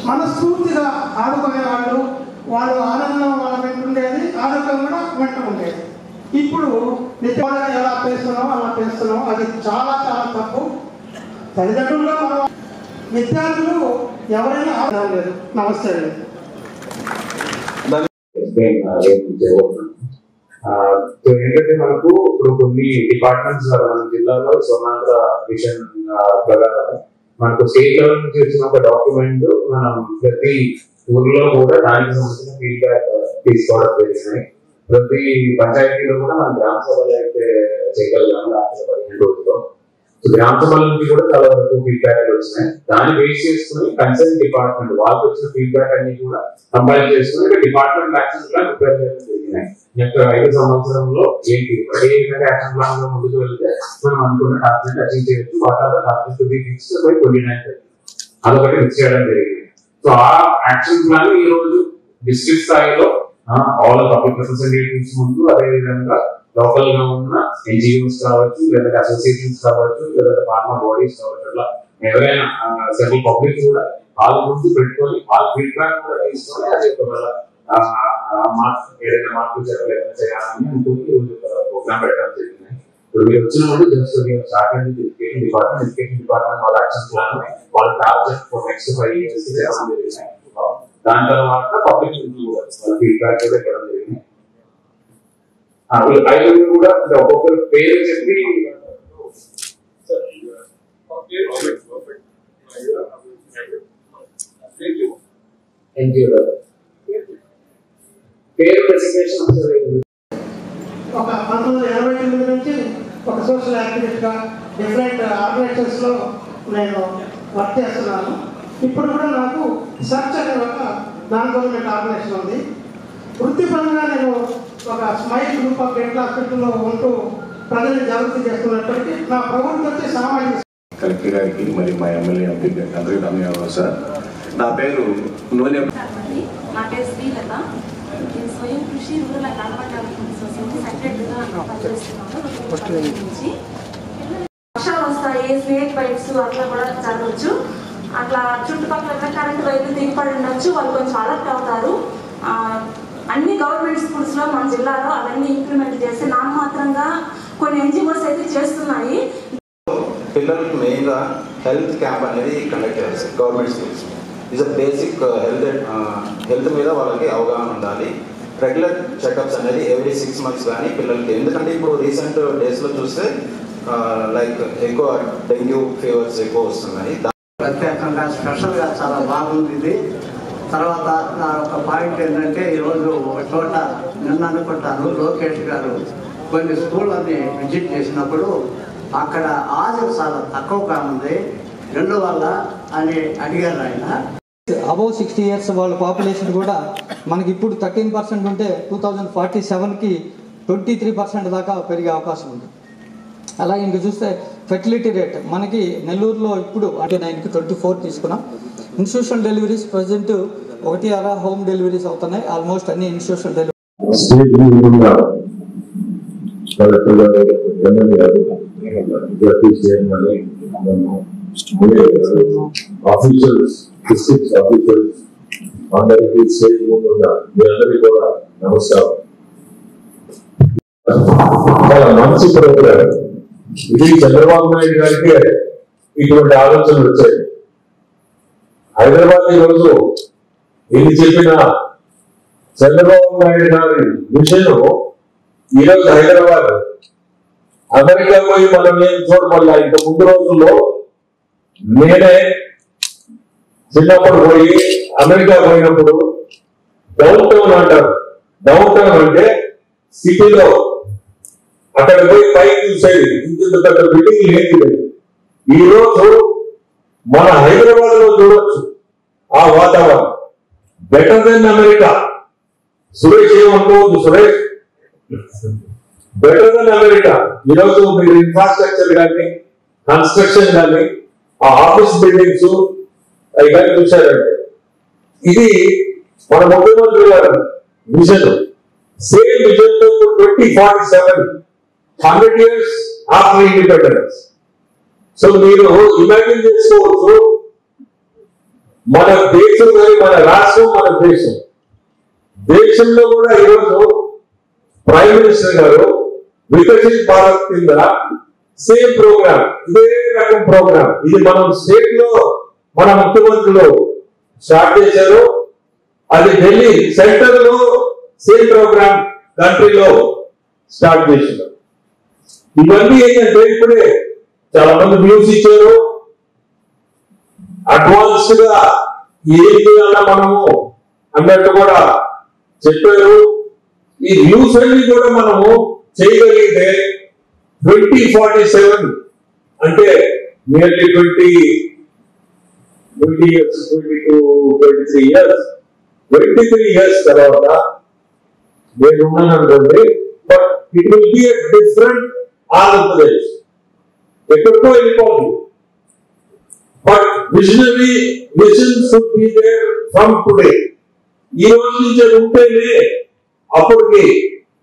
మనస్ఫూర్తిగా ఆడుకునేవాళ్ళు, వాళ్ళు ఆనందం వాళ్ళ వెంట ఉండేది, ఆరోగ్యం కూడా వెంట ఉండేది. ఇప్పుడు నిజంగా ఎలా పేస్తున్నామో అలా పేస్తున్నాం, అది చాలా చాలా తప్పు. తల్లిదండ్రులుగా మన విద్యార్థులు ఎవరైనా ఆడడం లేదు. నమస్తే అండి. ఏంటంటే మనకు ఇప్పుడు కొన్ని డిపార్ట్మెంట్స్ మన జిల్లాలో స్వర్ణాంధ్ర విజన్ ప్రకారం మనకు స్టేట్ లెవెల్ నుంచి వచ్చిన ఒక డాక్యుమెంట్ మనం ప్రతి ఊర్లో కూడా దానికి సంబంధించిన ఫీడ్బ్యాక్ తీసుకోవడం జరిగింది. ప్రతి పంచాయతీలో కూడా మన గ్రామ సభలు అయితే చేయగలిగాము లాస్ట్ 15 రోజుల్లో. గ్రామ సభల నుంచి కూడా చాలా వరకు ఫీడ్బ్యాక్ వచ్చినాయి. దాన్ని బేస్ చేసుకుని కన్సర్న్ డిపార్ట్మెంట్ వాళ్ళకి వచ్చిన ఫీడ్బ్యాక్ అన్ని కూడా కంపైల్ చేసుకుని డిపార్ట్మెంట్ యాక్షన్ ప్లాన్ ప్రిపేర్ చేయడం జరిగినాయి. 5 సంవత్సరంలో ఏంటి ఏ విధంగా యాక్షన్ ప్లాన్ లో ముందుకు వెళ్తే మనం అనుకున్న టార్గెట్ అచీవ్ చేయొచ్చు. What are the target to be fixed by 29 అదొకటి ఫిక్స్ చేయడం జరిగింది. సో ఆ యాక్షన్ ప్లాన్ ఈ రోజు డిస్ట్రిక్ట్ స్థాయిలో ఆల్ పబ్లిక్ రిప్రజెంటేటివ్స్ ముందు, అదే విధంగా లోకల్ గా ఉన్న ఎన్జిఓస్ కావచ్చు, లేదా అసోసియేషన్స్ కావచ్చు, లేదా ఫార్మా బాడీస్ కావచ్చు, అట్లా ఎవరైనా సెంట్రల్ పబ్లిక్ కూడా వాళ్ళ ముందు పెట్టుకొని వాళ్ళ ఫీడ్బ్యాక్ కూడా తీసుకొని అది ఒకవేళ ఏదైనా మార్పులు చేయాలని అనుకుని ప్రోగ్రామ్ పెట్టడం జరిగింది. ఇప్పుడు మీరు వచ్చిన ముందు జస్ట్ ఎడ్యుకేషన్ డిపార్ట్మెంట్ వాళ్ళ యాక్షన్ ప్లాన్ వాళ్ళ టార్గెట్ ఫర్ నెక్స్ట్ 5 years జరిగినాయి. దాని తర్వాత పబ్లిక్ ఫీడ్బ్యాక్ కూడా ఇవ్వడం జరిగింది. ఐదు కూడా ఒక్కొక్కరు పేరు చెప్పి పేరు డెసిగ్నేషన్ ఒక 1989 నుంచి ఒక సోషల్ యాక్టివిస్ట్ గా డిఫరెంట్ ఆర్గనైజేషన్స్ లో నేను వర్క్ చేస్తున్నాను. ఇప్పుడు కూడా నాకు సర్చ్ అనే ఒక నాన్ గవర్నమెంట్ ఆర్గనైజేషన్ ఉంది. వృత్తిపరంగా నేను ఒక స్మైల్ గ్రూప్ ఆఫ్ డెంటల్ హాస్పిటల్లో ఉంటూ ప్రజల్ని జాగృతి చేస్తున్నప్పటికీ నా ప్రభుత్వం వచ్చి సామాజిక కలెక్టర్ గారికి మరియు మా ఎమ్మెల్యే ఎంపీ అందరికీ ధన్యవాదాలు సార్. నా పేరు నూనె. నా పేరు శ్రీలత. నేను స్వయం కృషి rural and urban development society సెక్రటరీగా పనిచేస్తున్నాను. వర్షాలు వస్తాయి, స్నేక్ బైట్స్ అట్లా కూడా జరగవచ్చు. అట్లా చుట్టుపక్కల కరెంట్ వైపు దిగిపడి ఉండొచ్చు, వాళ్ళు కొంచెం అలర్ట్ అవుతారు. అన్ని గవర్నమెంట్ స్కూల్స్ లో మన జిల్లాలో అవన్నీ ఇంప్లిమెంట్ చేసి నామమాత్రంగా కొన్ని ఎన్జిఓస్ అయితే చేస్తున్నాయి. పిల్లలకు మెయిన్గా హెల్త్ క్యాంప్ అనేది కండక్ట్ చేస్తారు government schools. Is a basic health మీద వాళ్ళకి అవగాహన ఉండాలి. రెగ్యులర్ చెకప్స్ అనేది ఎవ్రీ 6 months కానీ పిల్లలకి, ఎందుకంటే ఇప్పుడు రీసెంట్ డేస్లో చూస్తే లైక్ ఎక్కువ డెంగ్యూ ఫీవర్స్ ఎక్కువ వస్తున్నాయి. ప్రత్యేకంగా స్పెషల్గా చాలా బాగుంది ఇది. తర్వాత నా ఒక పాయింట్ ఏంటంటే ఈరోజు ఒక చోట నిన్న అనుకుంటాను లోకేష్ గారు కొన్ని స్కూళ్ళని విజిట్ చేసినప్పుడు అక్కడ ఆజు చాలా తక్కువగా ఉంది, ఎందువల్ల అని అడిగారు ఆయన. అబౌవ్ 60 years వాళ్ళ పాపులేషన్ కూడా మనకి ఇప్పుడు 13% ఉంటే 2047కి 23% దాకా పెరిగే అవకాశం ఉంది. అలాగే ఇంక చూస్తే ఫెర్టిలిటీ రేట్ మనకి నెల్లూరులో ఇప్పుడు 9కి 24 తీసుకున్నాం. Institutional deliveries present 1 home deliveries అవుతున్నాయి. ఆల్మోస్ట్ అన్ని ఇన్స్టిట్యూషనల్ డెలివరీ అందరికీ స్టేజ్ ముందుగా మీ అందరికీ కూడా నమస్కారం. చాలా మంచి ప్రోగ్రాం ఇది. చంద్రబాబు నాయుడు గారికి ఇటువంటి ఆలోచనలు వచ్చాయి. హైదరాబాద్ ఈరోజు ఇది చెప్పిన చంద్రబాబు నాయుడు గారి విషయం ఈరోజు హైదరాబాద్ అమెరికా పోయి మనం ఏం చూడమల్లా. ఇంత ముందు రోజుల్లో నేనే చిన్నప్పుడు పోయి అమెరికా పోయినప్పుడు డౌన్ టౌన్ అంటారు. డౌన్ టౌన్ అంటే సిటీలో అక్కడ పోయి పైకి చూసేది ఇంత పెద్ద బిల్డింగ్ లేదు. ఈ రోజు మన హైదరాబాద్ లో చూడొచ్చు ఆ వాతావరణం బెటర్ దెన్ అమెరికా. సురేష్ ఏమనుకోవద్దు, సురేష్ బెటర్ దెన్ అమెరికా. ఈరోజు మీరు ఇన్ఫ్రాస్ట్రక్చర్ కానీ కన్స్ట్రక్షన్ కానీ ఆ ఆఫీస్ బిల్డింగ్స్ అవి కానీ చూశారంటే ఇది మన ముఖ్యమంత్రి గారు విజన్. సేమ్ విజన్ తో 2047 100 years ఆఫ్టర్ ఇండిపెండెన్స్. సో మీరు ఇమాజిన్ చేసుకోవచ్చు మన దేశం కానీ మన రాష్ట్రం మన దేశంలో కూడా ఈరోజు ప్రైమ్ మినిస్టర్ గారు వికసిత్ భారత్ కింద సేమ్ ప్రోగ్రామ్, ఇదే రకం ప్రోగ్రామ్ ఇది మనం స్టేట్ లో మన ముఖ్యమంత్రులు స్టార్ట్ చేశారు. అది ఢిల్లీ సెంటర్ లో సేమ్ ప్రోగ్రామ్ కంట్రీలో స్టార్ట్ చేశారు. ఇవన్నీ ఏంటంటే ఇప్పుడే చాలా మంది వ్యూస్ ఇచ్చారు. అడ్వాన్స్డ్ గా ఏం చేయాలా మనము అన్నట్టు కూడా చెప్పారు. ఈ వ్యూస్ అన్ని కూడా మనము చేయగలిగితే 2047 అంటే నియర్లీ 23 years తర్వాత నేను ఉన్నాను అనుకోండి. But it will be a different Andhra Pradesh. ఎక్కడికో వెళ్ళిపోతుంది. But visionary vision should be there from today. ఈ రోజు నుంచి ఉంటేనే అప్పటికి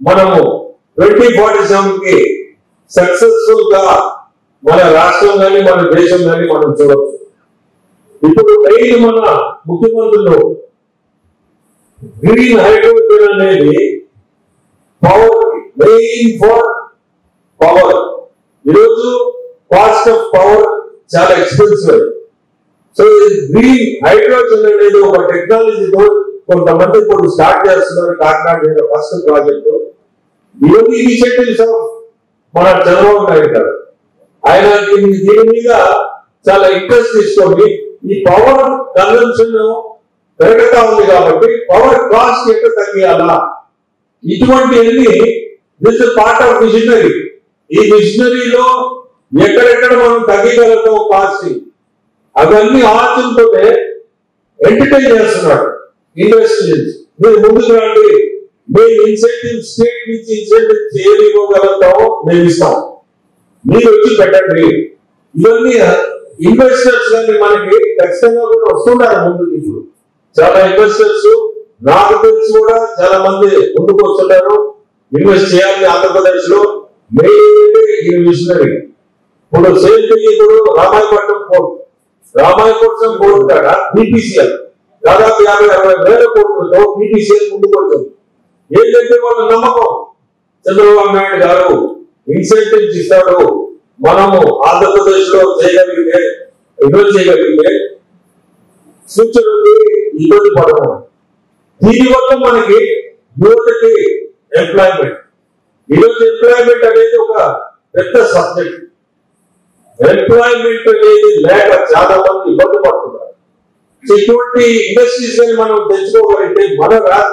మనము 2047 కి సక్సెస్ఫుల్ గా మన రాష్ట్రం కానీ మన దేశం కానీ మనం చూడవచ్చు. ఇప్పుడు మెయిన్ మన ముఖ్యమంత్రులు గ్రీన్ హైడ్రోజన్ అనేది పవర్, మెయిన్ ఫర్ పవర్. ఈరోజు కాస్ట్ ఆఫ్ పవర్ చాలా ఎక్స్పెన్సివ్. సో గ్రీన్ హైడ్రోజన్ అనేది ఒక టెక్నాలజీతో కొంతమంది ఇప్పుడు స్టార్ట్ చేస్తున్నారు. Kakinada first project. ఇవన్నీ ఇనిషియేటివ్స్ ఆఫ్ మన చంద్రబాబు నాయుడు గారు. ఆయన దీని మీద చాలా ఇంట్రెస్ట్ తీసుకొని ఈ పవర్ కన్సంప్షన్ పెరుగుతా ఉంది కాబట్టి పవర్ కాస్ట్ ఎక్కడ తగ్గియాలా, ఇటువంటి దిస్ పార్ట్ ఆఫ్ విజనరీ. ఈ విజనరీలో ఎక్కడెక్కడ మనం తగ్గిగలుగుతాం కాస్ట్, అవన్నీ ఆలోచనతోనే ఎంటర్టైన్ చేస్తున్నాడు ఇండస్ట్రీస్. మీరు ముందుకు రండి, మేము ఇన్సెంటివ్ స్టేట్ నుంచి ఇన్సెంటివ్ ఏమి ఇవ్వగలుగుతామో మేము ఇస్తాం, మీరు వచ్చి పెట్టండి. ఇవన్నీ ఇన్వెస్టర్స్ కానీ మనకి ఖచ్చితంగా కూడా వస్తున్నారు ముందుకు. ఇప్పుడు చాలా ఇన్వెస్టర్స్ నాకు తెలిసి కూడా చాలా మంది ముందుకు వస్తున్నారు ఇన్వెస్ట్ చేయాలి ఆంధ్రప్రదేశ్ లో. మెయిన్ ఈ మిషనరీ. ఇప్పుడు సేమ్ థింగ్ ఇప్పుడు రామాయపట్నం పోర్ట్ కాడ బీపీసీఎల్ దాదాపు 50-60 వేల కోట్లతో బీపీసీఎల్ ముందుకు వచ్చింది. ఏంటంటే వాళ్ళ నమ్మకం చంద్రబాబు నాయుడు గారు ఇన్సెంటివ్స్ ఇస్తాడు, మనము ఆంధ్రప్రదేశ్ లో చేయగలిగితే ఇన్వెస్ట్ చేయగలిగితే ఫ్యూచర్ ఉంది, ఇబ్బంది పడము. దీనివల్ల మనకి యువతకి ఎంప్లాయ్మెంట్. ఈరోజు ఎంప్లాయ్మెంట్ అనేది ఒక పెద్ద సబ్జెక్ట్. ఎంప్లాయ్మెంట్ అనేది లేక చాలా మంది ఇబ్బంది పడుతున్నారు. ఇటువంటి ఇండస్ట్రీస్ అని మనం తెచ్చుకోగలిగితే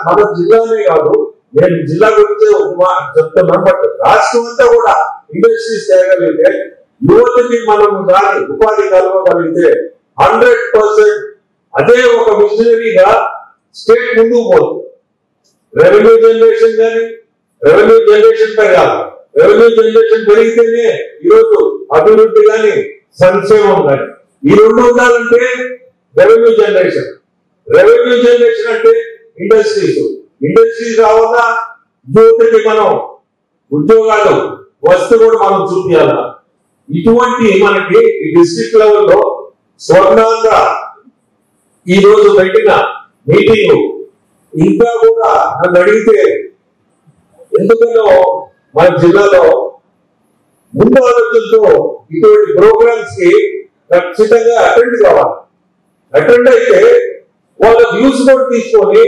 మన జిల్లానే కాదు, నేను జిల్లా గురించి చెప్తున్నాను, బట్ రాష్ట్రం అంతా కూడా ఇండస్ట్రీస్ చేయగలిగితే యువతకి మనం దాని ఉపాధి కలగగలిగితే 100% అదే ఒక మిషనరీగా స్టేట్ ముందుకు పోతుంది. రెవెన్యూ జనరేషన్ కానీ రెవెన్యూ జనరేషన్ పెరగాలి. రెవెన్యూ జనరేషన్ పెరిగితేనే ఈరోజు అభివృద్ధి కానీ సంక్షేమం కానీ. ఈ రెండు ఉండాలంటే రెవెన్యూ జనరేషన్ అంటే ఇండస్ట్రీస్ రావాలా, యువతకి మనం ఉద్యోగాలు వస్తు కూడా మనం చూపించాలా. ఇటువంటి మనకి ఈ డిస్ట్రిక్ట్ లెవెల్లో స్వర్ణాంధ్ర ఈ రోజు పెట్టిన మీటింగ్ ఇంకా కూడా నన్ను అడిగితే ఎందుకనో మన జిల్లాలో ముందు ఆలోచనతో ఇటువంటి ప్రోగ్రామ్స్ కి ఖచ్చితంగా అటెండ్ కావాలి. అటెండ్ అయితే వాళ్ళ వ్యూస్ కూడా తీసుకొని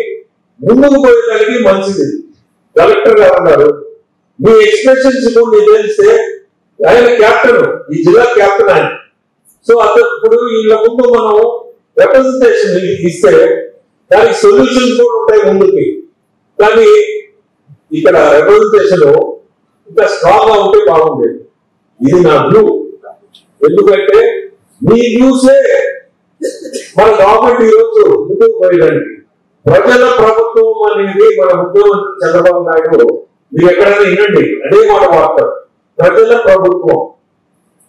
ముందుకు పోయేదానికి మంచిది. కలెక్టర్ గారు అన్నారు, మీ ఎక్స్ప్రెషన్స్ కూడా తెలిస్తే ఆయన క్యాప్టెన్, ఈ జిల్లా క్యాప్టెన్ ఆయన. సో అతను ఇప్పుడు వీళ్ళ ముందు మనం రిప్రజెంటేషన్ ఇస్తే దానికి సొల్యూషన్స్ కూడా ఉంటాయి ముందుకి. కానీ ఇక్కడ రిప్రజెంటేషన్ ఇంకా స్ట్రాంగ్ గా ఉంటే బాగుండేది. ఇది నా వ్యూ. ఎందుకంటే మీ వ్యూసే మన గవర్నమెంట్ ఈరోజు ముందుకు పోయేదానికి. ప్రజల ప్రభుత్వం అనేది మన ముఖ్యమంత్రి చంద్రబాబు నాయుడు మీరు ఎక్కడైనా వినండి, అదే మాట వాడతారు. ప్రజల ప్రభుత్వం.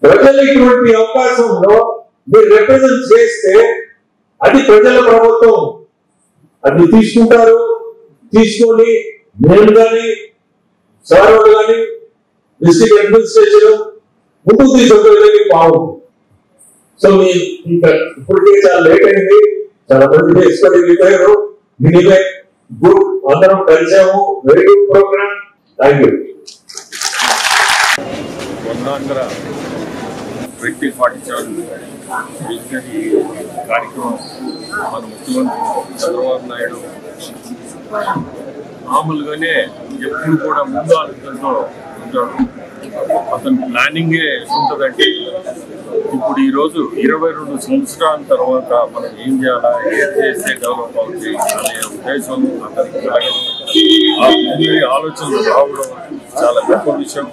ప్రజలు ఇటువంటి అవకాశంలో మీరు రిప్రజెంట్ చేస్తే అది ప్రజల ప్రభుత్వం. అది తీసుకుంటారు. తీసుకొని నేను కానీ సార్ కానీ డిస్ట్రిక్ట్ అడ్మినిస్ట్రేషన్ ముందుకు తీసుకెళ్ళడానికి బాగుంది. సో మీ ఇంకా ఇప్పటికే చాలా లేట్ అయింది, చాలా మంది ఎక్స్పర్ట్ వెళ్ళిపోయారు. దీనివే గుడ్, అందరం కలిసాము. Very good program. Thank you. 2047 visionary కార్యక్రమం మన ముఖ్యమంత్రి చంద్రబాబు నాయుడు మామూలుగానే ఎప్పుడు కూడా ముందు ఆలోచనతో ఉంటాడు. అతని ప్లానింగే ఉంటుందంటే ఇప్పుడు ఈరోజు 22 సంవత్సరాల తర్వాత మనం ఏం చేయాలా, ఏం చేస్తే డెవలప్ అవుతుంది అనే ఉద్దేశం అతనికి కలగడం, ఆ ఆలోచనలు రావడం చాలా గొప్ప విషయం.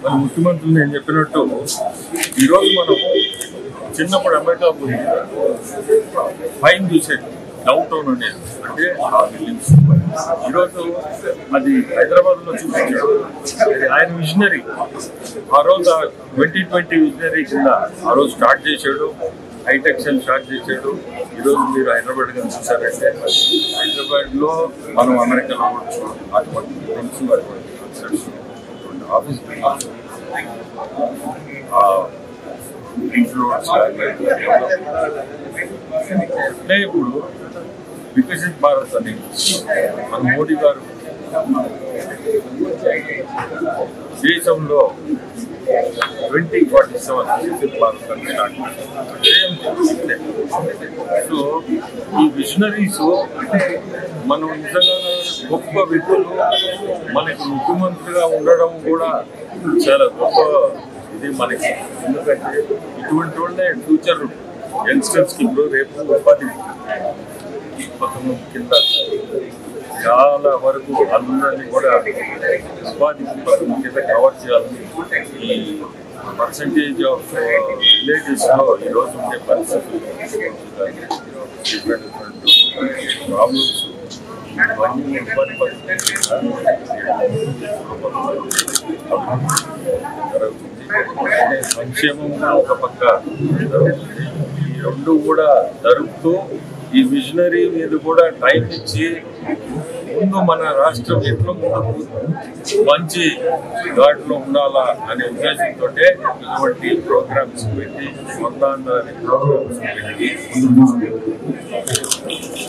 మన ముఖ్యమంత్రి నేను చెప్పినట్టు ఈరోజు మనం చిన్నప్పుడు అమెరికా పోయి పైన చూసేది డౌన్ టౌన్ అనేది, అంటే ఆ బిల్డింగ్స్. ఈరోజు అది హైదరాబాద్లో చూపించాడు. ఆయన విజనరీ ఆ రోజు 2020 విజనరీ కింద ఆ రోజు స్టార్ట్ చేశాడు. హైటెక్ సెల్ స్టార్ట్ చేశాడు. ఈరోజు మీరు హైదరాబాద్ కానీ చూసారంటే హైదరాబాద్లో మనం అమెరికాలో అటువంటి ఫ్రెండ్స్ అటువంటి కన్సర్ట్స్ ఆఫీస్ అంటే ఇప్పుడు వికసిత్ భారత్ అని మన మోడీ గారు దేశంలో 2047 వికసిత్ భారత్ అని స్టార్ట్ చేశారు. సో ఈ విజనరీస్ మనం నిజంగా గొప్ప వ్యక్తులు మనకి ముఖ్యమంత్రిగా ఉండడం కూడా చాలా గొప్ప ఇది మనకి. ఎందుకంటే ఇటువంటి వాళ్ళే ఫ్యూచర్ యంగ్స్టర్స్కి ఇప్పుడు రేపు ఉపాధి పథకం కింద చాలా వరకు అందరినీ కూడా ఉపాధి పథకం కింద కవర్ చేయాలని ఈ పర్సంటేజ్ ఆఫ్ విలేజెస్లో ఈరోజు ఉండే పరిస్థితులు డిఫరెంట్ ప్రాబ్లమ్స్ ఇవన్నీ ఉపాధి పథకం జరుగుతుంది. సంక్షేమంగా ఒక పక్క జరుగుతుంది. ఈ రెండు కూడా జరుగుతూ ఈ విజనరీ మీద కూడా టైం ఇచ్చి ముందు మన రాష్ట్రం ఎట్లా మంచి ఘాట్లో ఉండాలా అనే ఉద్దేశంతో ఇటువంటి ప్రోగ్రామ్స్ పెట్టి 100 ప్రోగ్రామ్స్ పెట్టి